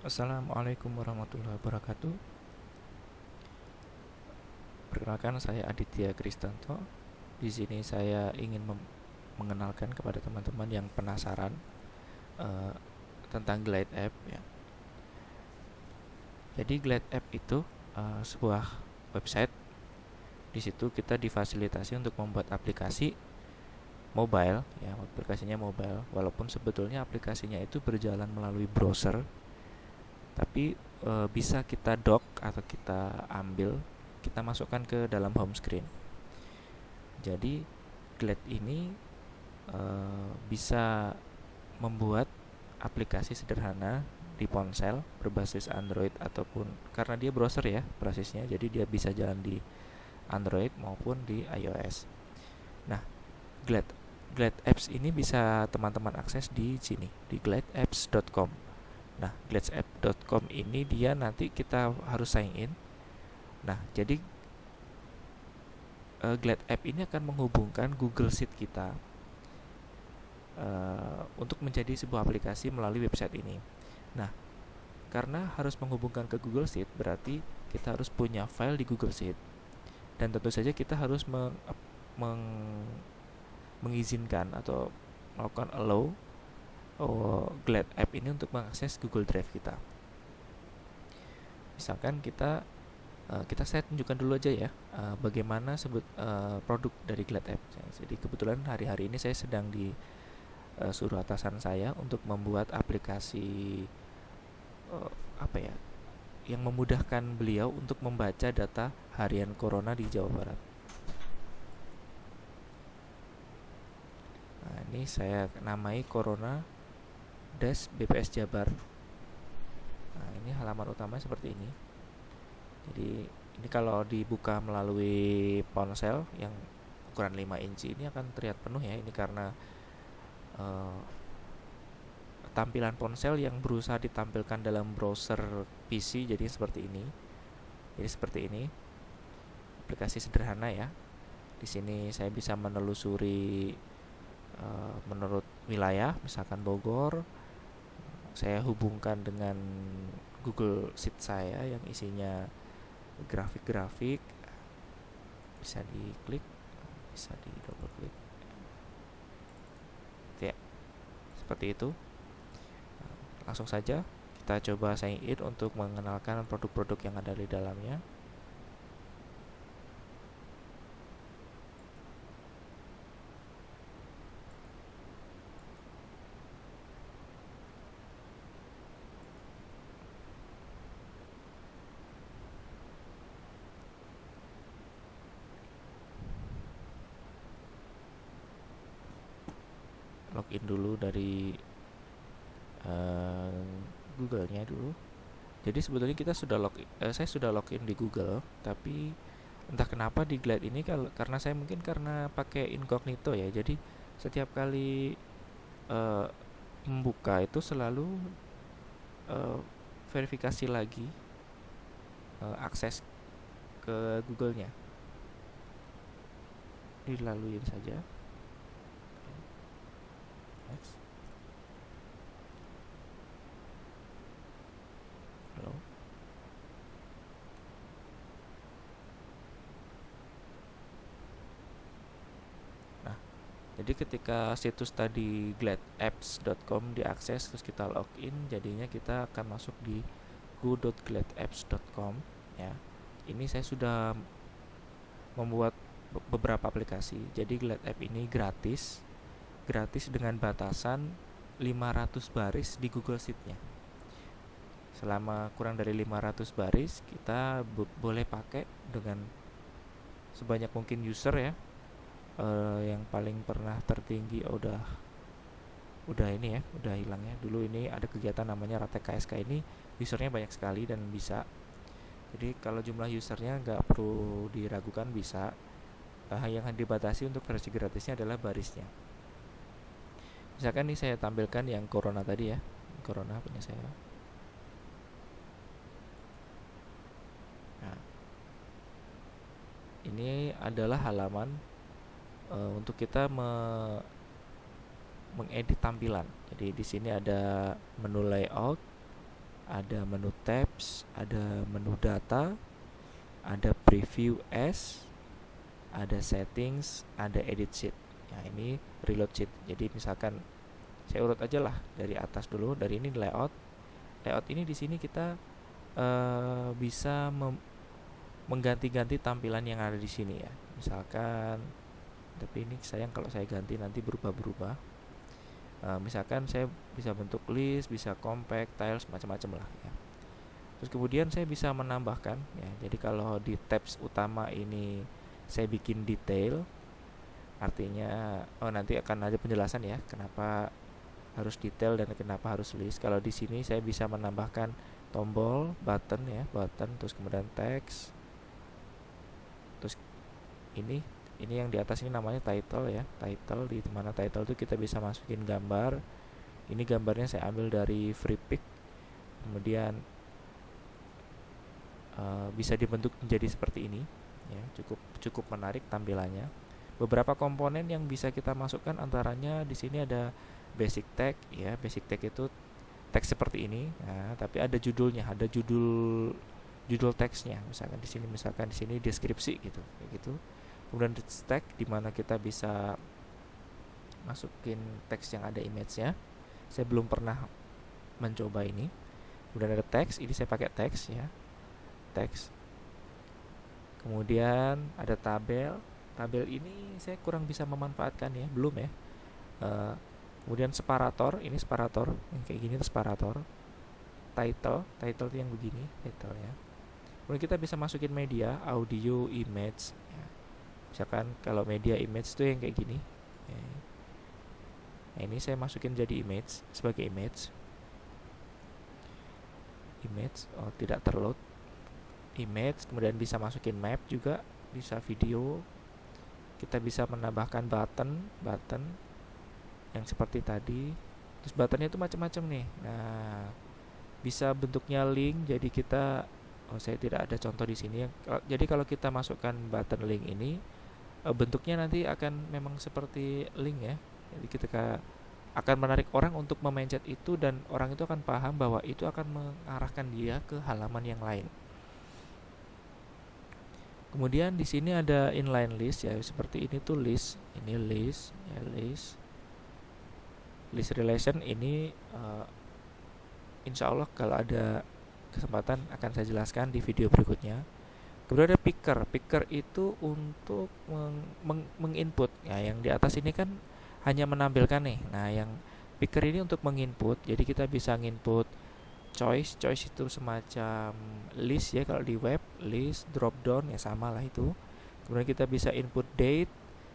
Assalamualaikum warahmatullahi wabarakatuh. Perkenalkan, saya Aditya Kristanto. Di sini saya ingin mengenalkan kepada teman-teman yang penasaran uh, tentang Glide App ya. Jadi Glide App itu sebuah website. Di situ kita difasilitasi untuk membuat aplikasi mobile ya, aplikasinya mobile. Walaupun sebetulnya aplikasinya itu berjalan melalui browser, tapi bisa kita dock atau kita ambil, kita masukkan ke dalam home screen. Jadi Glide ini bisa membuat aplikasi sederhana di ponsel berbasis Android ataupun, karena dia browser ya prosesnya, jadi dia bisa jalan di Android maupun di iOS. Nah, Glide Glide Apps ini bisa teman-teman akses di sini, di glideapps.com. Nah, glideapps.com ini dia nanti kita harus sign in. Nah, jadi Glide App ini akan menghubungkan Google Sheet kita untuk menjadi sebuah aplikasi melalui website ini. Nah, karena harus menghubungkan ke Google Sheet, berarti kita harus punya file di Google Sheet. Dan tentu saja kita harus mengizinkan atau melakukan allow Glide App ini untuk mengakses Google Drive kita. Misalkan kita saya tunjukkan dulu aja ya bagaimana produk dari Glide App. Jadi kebetulan hari-hari ini saya sedang suruh atasan saya untuk membuat aplikasi yang memudahkan beliau untuk membaca data harian corona di Jawa Barat. Nah, ini saya namai Corona BPS Jabar. Nah, ini halaman utama seperti ini. Jadi ini kalau dibuka melalui ponsel yang ukuran 5 inci ini akan terlihat penuh ya. Ini karena tampilan ponsel yang berusaha ditampilkan dalam browser PC, jadi seperti ini. Jadi seperti ini. Aplikasi sederhana ya. Di sini saya bisa menelusuri menurut wilayah, misalkan Bogor. Saya hubungkan dengan Google Sheet saya yang isinya grafik-grafik. Bisa diklik, bisa di double klik. Ya, seperti itu. Langsung saja kita coba sign in untuk mengenalkan produk-produk yang ada di dalamnya. Login dulu dari Google-nya dulu. Jadi sebetulnya saya sudah login di Google, tapi entah kenapa di Glide ini karena saya mungkin karena pakai incognito ya. Jadi setiap kali membuka itu selalu verifikasi lagi akses ke Google-nya. Dilaluin saja. Next. Halo. Nah, jadi ketika situs tadi glideapps.com diakses terus kita login, jadinya kita akan masuk di go.glideapps.com ya. Ini saya sudah membuat beberapa aplikasi. Jadi Glide App ini gratis dengan batasan 500 baris di Google Sheet-nya. Selama kurang dari 500 baris kita boleh pakai dengan sebanyak mungkin user ya. Yang paling pernah tertinggi udah ini ya, udah hilang ya. Dulu ini ada kegiatan namanya Ratek KSK, ini usernya banyak sekali dan bisa. Jadi kalau jumlah usernya nggak perlu diragukan, bisa. Yang dibatasi untuk versi gratisnya adalah barisnya. Misalkan nih saya tampilkan yang Corona tadi ya, Corona punya saya. Nah, ini adalah halaman untuk kita mengedit tampilan. Jadi di sini ada menu layout, ada menu tabs, ada menu data, ada preview as, ada settings, ada edit sheet. Ya, ini reload sheet. Jadi misalkan saya urut aja lah dari atas dulu. Dari ini layout. Layout ini di sini kita bisa mengganti-ganti tampilan yang ada di sini ya. Misalkan, tapi ini sayang kalau saya ganti nanti berubah-berubah. Misalkan saya bisa bentuk list, bisa compact, tiles, macam-macam lah ya. Terus kemudian saya bisa menambahkan ya. Jadi kalau di tabs utama ini saya bikin detail, artinya nanti akan ada penjelasan ya kenapa harus detail dan kenapa harus list. Kalau di sini saya bisa menambahkan tombol, button ya, button, terus kemudian teks. Terus ini yang di atas ini namanya title ya, title. Di mana title itu kita bisa masukin gambar. Ini gambarnya saya ambil dari FreePic. Kemudian bisa dibentuk menjadi seperti ini ya, cukup menarik tampilannya. Beberapa komponen yang bisa kita masukkan antaranya di sini ada basic tag ya. Basic tag itu teks seperti ini. Nah, tapi ada judulnya, ada judul teksnya. Misalkan di sini deskripsi gitu, kayak gitu. Kemudian tag di mana kita bisa masukin teks yang ada image-nya. Saya belum pernah mencoba ini. Kemudian ada teks, ini saya pakai teks ya. Teks. Kemudian ada tabel. Tabel ini saya kurang bisa memanfaatkan ya, belum ya. Kemudian separator, ini separator yang kayak gini, separator. Title itu yang begini, title ya. Kemudian kita bisa masukin media, audio, image ya. Misalkan kalau media image itu yang kayak gini ya. Nah, ini saya masukin jadi image, sebagai image, tidak terload image. Kemudian bisa masukin map juga, bisa video. Kita bisa menambahkan button yang seperti tadi. Terus buttonnya itu macam-macam nih. Nah, bisa bentuknya link. Jadi kita, saya tidak ada contoh di sini. Jadi kalau kita masukkan button link ini, bentuknya nanti akan memang seperti link ya. Jadi kita akan menarik orang untuk memencet itu, dan orang itu akan paham bahwa itu akan mengarahkan dia ke halaman yang lain. Kemudian di sini ada inline list ya, seperti ini tuh list. Ini list ya, list relation ini insya Allah kalau ada kesempatan akan saya jelaskan di video berikutnya. Kemudian ada picker itu untuk menginput ya. Yang di atas ini kan hanya menampilkan nih. Nah, yang picker ini untuk menginput. Jadi kita bisa nginput choice itu semacam list ya. Kalau di web list, drop down ya, sama lah itu. Kemudian kita bisa input date,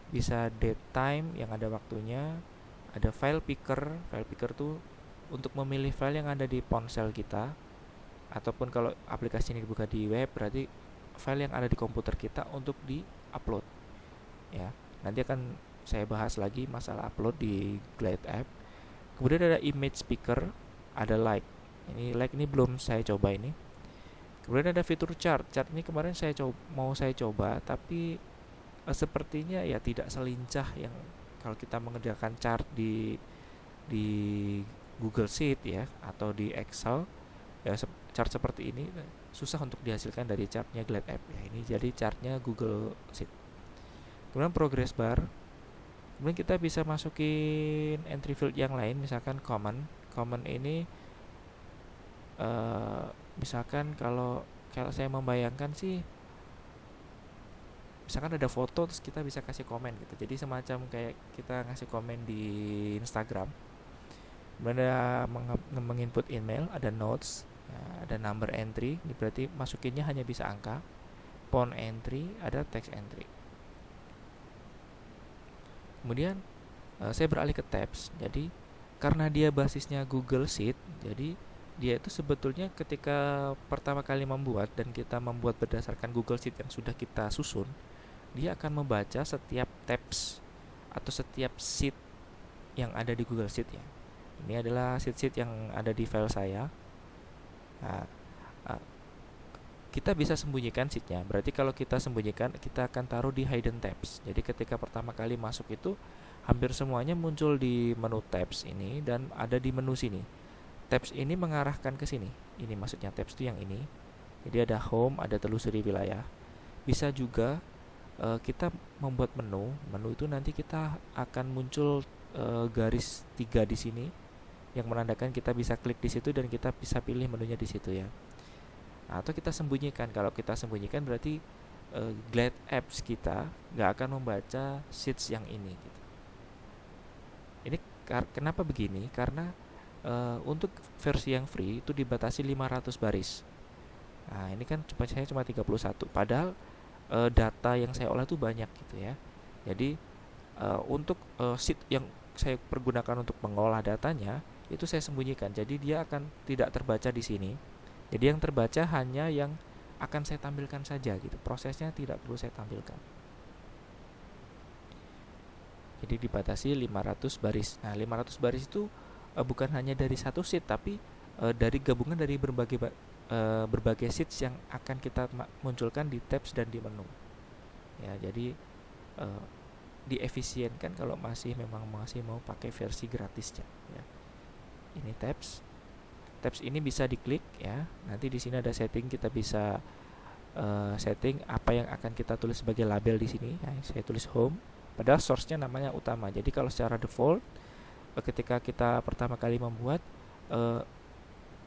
bisa date time yang ada waktunya. Ada file picker tuh untuk memilih file yang ada di ponsel kita, ataupun kalau aplikasi ini dibuka di web berarti file yang ada di komputer kita untuk di-upload ya. Nanti akan saya bahas lagi masalah upload di Glide App. Kemudian ada image picker, ada like. Ini like ini belum saya coba ini. Kemudian ada fitur chart ini kemarin mau saya coba, tapi sepertinya ya tidak selincah yang kalau kita mengerjakan chart di Google Sheet ya, atau di Excel ya. Chart seperti ini susah untuk dihasilkan dari chartnya Glide App ya. Ini jadi chartnya Google Sheet. Kemudian progress bar. Kemudian kita bisa masukin entry field yang lain, misalkan common ini misalkan kalau saya membayangkan sih, misalkan ada foto terus kita bisa kasih komen gitu. Jadi semacam kayak kita ngasih komen di Instagram. Kemudian ada menginput email, ada notes, ada number entry. Ini berarti masukinnya hanya bisa angka. Font entry, ada text entry. Kemudian saya beralih ke tabs. Jadi karena dia basisnya Google Sheet, jadi dia itu sebetulnya ketika pertama kali membuat, dan kita membuat berdasarkan Google Sheet yang sudah kita susun, dia akan membaca setiap tabs atau setiap sheet yang ada di Google Sheet ya. Ini adalah sheet yang ada di file saya. Nah, kita bisa sembunyikan sheetnya. Berarti kalau kita sembunyikan, kita akan taruh di hidden tabs. Jadi ketika pertama kali masuk itu hampir semuanya muncul di menu tabs ini dan ada di menu sini. tabs ini mengarahkan ke sini. Ini maksudnya tabs itu yang ini. Jadi ada home, ada telusuri wilayah. Bisa juga kita membuat menu. Menu itu nanti kita akan muncul garis 3 di sini yang menandakan kita bisa klik di situ dan kita bisa pilih menunya di situ ya. Nah, atau kita sembunyikan. Kalau kita sembunyikan berarti Glad Apps kita nggak akan membaca sheets yang ini gitu. Ini kenapa begini? Karena untuk versi yang free itu dibatasi 500 baris. Nah, ini kan saya cuma 31. Padahal data yang saya olah itu banyak gitu ya. Jadi untuk sheet yang saya pergunakan untuk mengolah datanya itu saya sembunyikan. Jadi dia akan tidak terbaca di sini. Jadi yang terbaca hanya yang akan saya tampilkan saja gitu. Prosesnya tidak perlu saya tampilkan. Jadi dibatasi 500 baris. Nah, 500 baris itu bukan hanya dari satu sheet tapi dari gabungan dari berbagai sheets yang akan kita munculkan di tabs dan di menu. Ya, jadi diefisienkan kalau masih mau pakai versi gratisnya ya. Ini tabs. Tabs ini bisa diklik ya. Nanti di sini ada setting, kita bisa setting apa yang akan kita tulis sebagai label di sini. Ya, saya tulis home. Padahal source-nya namanya utama. Jadi kalau secara default ketika kita pertama kali membuat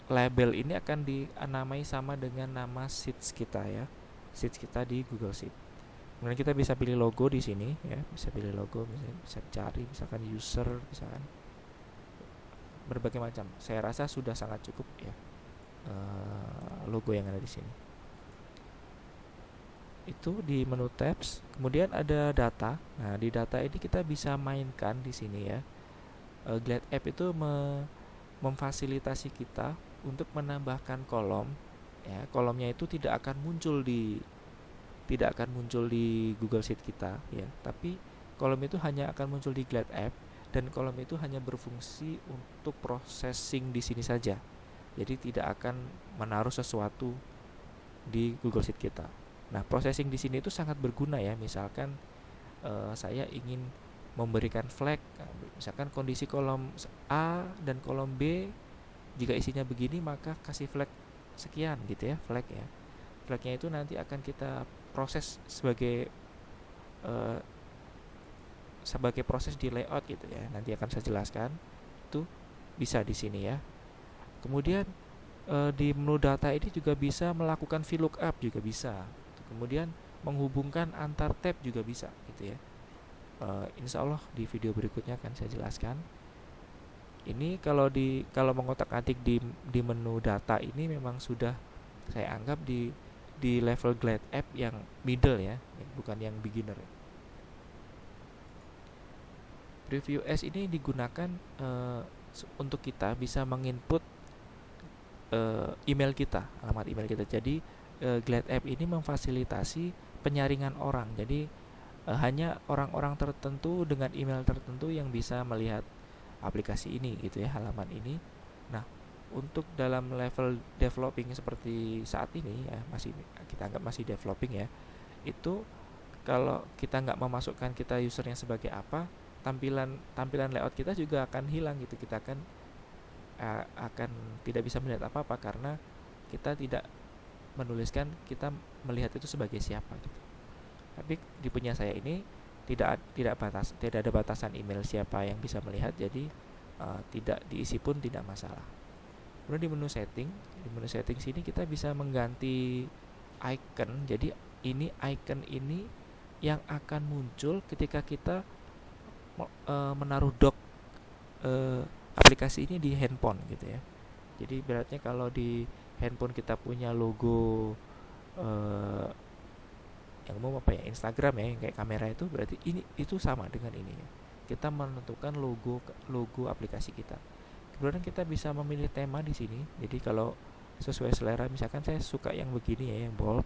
label ini akan dinamai sama dengan nama sheets kita ya. Sheets kita di Google Sheet. Kemudian kita bisa pilih logo di sini ya. Bisa pilih logo, bisa cari misalkan user, misalkan berbagai macam. Saya rasa sudah sangat cukup ya logo yang ada di sini. Itu di menu tabs. Kemudian ada data. Nah, di data ini kita bisa mainkan di sini ya. Glad App itu memfasilitasi kita untuk menambahkan kolom ya. Kolomnya itu tidak akan muncul di Google Sheet kita ya, tapi kolom itu hanya akan muncul di Glad App dan kolom itu hanya berfungsi untuk processing di sini saja. Jadi tidak akan menaruh sesuatu di Google Sheet kita. Nah, processing di sini itu sangat berguna ya. Misalkan saya ingin memberikan flag, misalkan kondisi kolom A dan kolom B jika isinya begini maka kasih flag sekian gitu ya, flag ya. Flagnya itu nanti akan kita proses sebagai proses di layout gitu ya. Nanti akan saya jelaskan. Itu bisa di sini ya. Kemudian di menu data ini juga bisa melakukan VLOOKUP juga bisa. Kemudian menghubungkan antar tab juga bisa gitu ya. Insya Allah di video berikutnya akan saya jelaskan. Ini kalau mengotak-atik di menu data ini memang sudah saya anggap di level Glad App yang middle ya, bukan yang beginner. Preview S ini digunakan untuk kita bisa menginput email kita, alamat email kita. Jadi Glad App ini memfasilitasi penyaringan orang. Jadi hanya orang-orang tertentu dengan email tertentu yang bisa melihat aplikasi ini gitu ya, halaman ini. Nah, untuk dalam level developing seperti saat ini ya, kita anggap masih developing ya. Itu kalau kita nggak memasukkan kita usernya sebagai apa, tampilan layout kita juga akan hilang gitu. Kita akan tidak bisa melihat apa-apa karena kita tidak menuliskan kita melihat itu sebagai siapa gitu. Tapi di punya saya ini tidak ada batasan email siapa yang bisa melihat, jadi tidak diisi pun tidak masalah. Kemudian di menu setting sini kita bisa mengganti icon. Jadi ini icon ini yang akan muncul ketika kita menaruh dock aplikasi ini di handphone gitu ya. Jadi beratnya kalau di handphone kita punya logo yang umum apa ya, Instagram ya, yang kayak kamera itu, berarti itu sama dengan ini ya. Kita menentukan logo aplikasi kita. Kemudian kita bisa memilih tema di sini. Jadi kalau sesuai selera, misalkan saya suka yang begini ya, yang bold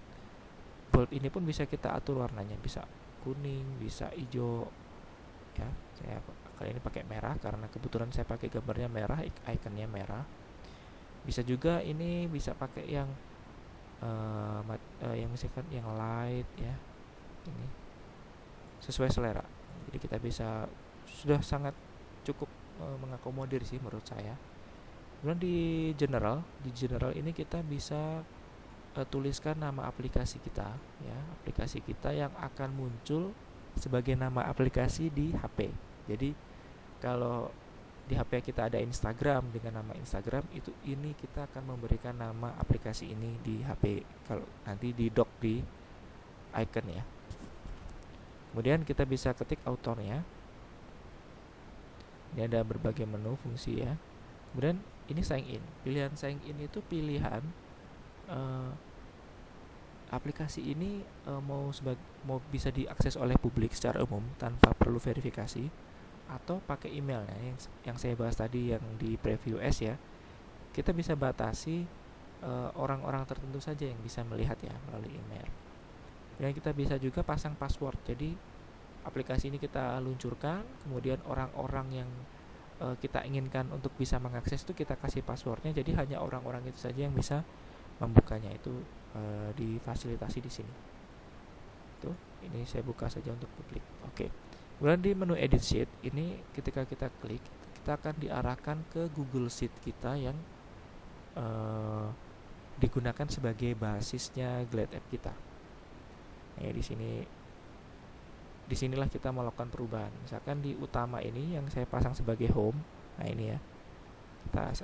ini pun bisa kita atur warnanya, bisa kuning, bisa hijau ya. Saya kali ini pakai merah karena kebetulan saya pakai gambarnya merah, ikonnya merah. Bisa juga ini bisa pakai yang misalkan yang light ya, ini sesuai selera. Jadi kita bisa sudah sangat cukup mengakomodir sih menurut saya. Kemudian di general ini kita bisa tuliskan nama aplikasi kita, ya, aplikasi kita yang akan muncul sebagai nama aplikasi di HP. Jadi kalau di HP kita ada Instagram dengan nama Instagram, ini kita akan memberikan nama aplikasi ini di HP kalau nanti di dock di icon ya. Kemudian kita bisa ketik autornya. Ini ada berbagai menu fungsi ya. Kemudian ini sign in. Pilihan sign in itu pilihan aplikasi ini mau bisa diakses oleh publik secara umum tanpa perlu verifikasi, atau pakai emailnya yang saya bahas tadi yang di preview S ya. Kita bisa batasi orang-orang tertentu saja yang bisa melihat ya melalui email. Dan kita bisa juga pasang password. Jadi aplikasi ini kita luncurkan, kemudian orang-orang yang kita inginkan untuk bisa mengakses itu kita kasih passwordnya. Jadi hanya orang-orang itu saja yang bisa membukanya, itu difasilitasi di sini. Tuh, ini saya buka saja untuk publik. Oke. Kemudian di menu edit sheet ini ketika kita klik, kita akan diarahkan ke Google Sheet kita yang digunakan sebagai basisnya Glad App kita. Nah, disinilah kita melakukan perubahan. Misalkan di utama ini yang saya pasang sebagai home. Nah ini ya,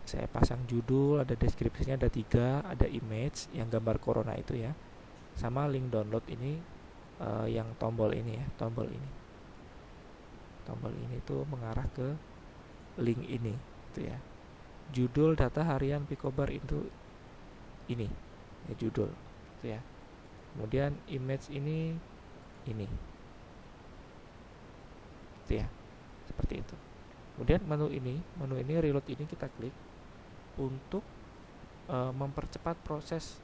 saya pasang judul, ada deskripsinya, ada 3, ada image yang gambar corona itu ya, sama link download ini yang tombol ini ya, tombol ini tuh mengarah ke link ini itu ya. Judul data harian Picobar itu ini ya, judul itu ya. Kemudian image ini itu ya, seperti itu. Kemudian menu ini reload ini kita klik untuk mempercepat proses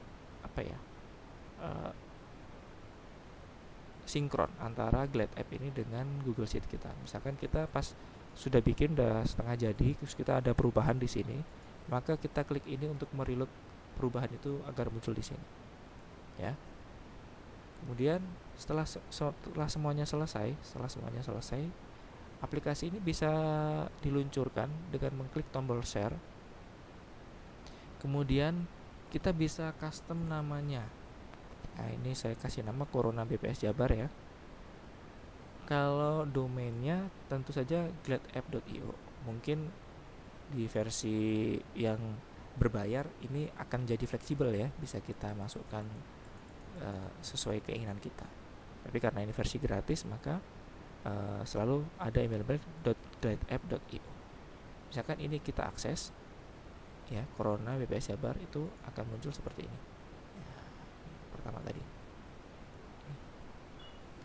sinkron antara Glad App ini dengan Google Sheet kita. Misalkan kita pas sudah bikin udah setengah jadi, terus kita ada perubahan di sini, maka kita klik ini untuk mereload perubahan itu agar muncul di sini ya. Kemudian setelah semuanya selesai, aplikasi ini bisa diluncurkan dengan mengklik tombol share. Kemudian kita bisa custom namanya. Nah, ini saya kasih nama Corona BPS Jabar ya. Kalau domainnya tentu saja gladapp.io. Mungkin di versi yang berbayar ini akan jadi fleksibel ya, bisa kita masukkan sesuai keinginan kita. Tapi karena ini versi gratis, maka selalu ada email.gladapp.io. Misalkan ini kita akses ya, Corona BPS Jabar, itu akan muncul seperti ini ya, pertama tadi.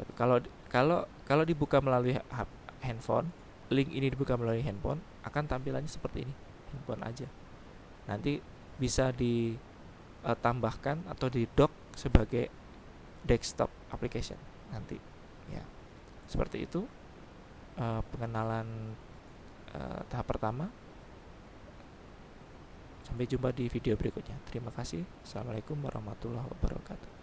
Tapi kalau dibuka melalui handphone, link ini dibuka melalui handphone, akan tampilannya seperti ini, handphone aja. Nanti bisa ditambahkan atau di dock sebagai desktop application nanti ya. Seperti itu pengenalan tahap pertama. Sampai jumpa di video berikutnya. Terima kasih. Assalamualaikum warahmatullahi wabarakatuh.